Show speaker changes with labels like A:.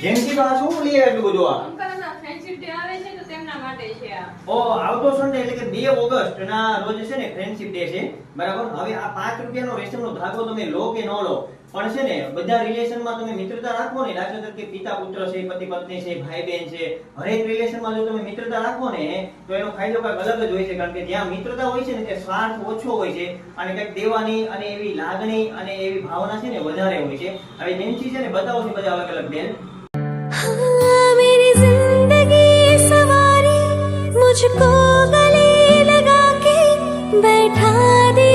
A: જેમથી તો આ શું લઈ આવ્યા એટલું બધું આ?
B: અંકલના ફ્રેન્ડશિપ ડે આવે છે તો તેમના માટે છે આ.
A: ઓ આવતો સન્ડે એટલે કે 2 ઓગસ્ટ ના રોજ છે ને ફ્રેન્ડશિપ ડે છે, બરાબર? હવે આ 5 રૂપિયાનો રેશમનો ધાગો તમે લો કે ન લો, પણ છે ને બધા રિલેશનમાં તમે મિત્રતા રાખો ને, દાખલા તરીકે પિતા પુત્ર છે, પતિ પત્ની છે, ભાઈ બહેન છે, હરેક રિલેશનમાં જો તમે મિત્રતા રાખો ને તો એનો ફાયદો કંઈક અલગ જ હોય છે. કારણ કે જ્યાં મિત્રતા હોય છે ને ત્યાં સ્વાર્થ ઓછો હોય છે અને કંઈક દેવાની અને એવી લાગણી અને એવી ભાવના છે ને વધારે હોય છે. હવે જેમથી છે ને બતાવો છે બધા અલગ અલગ બેન.
C: हाँ मेरी जिंदगी सवारी मुझको गले लगा के बैठा दे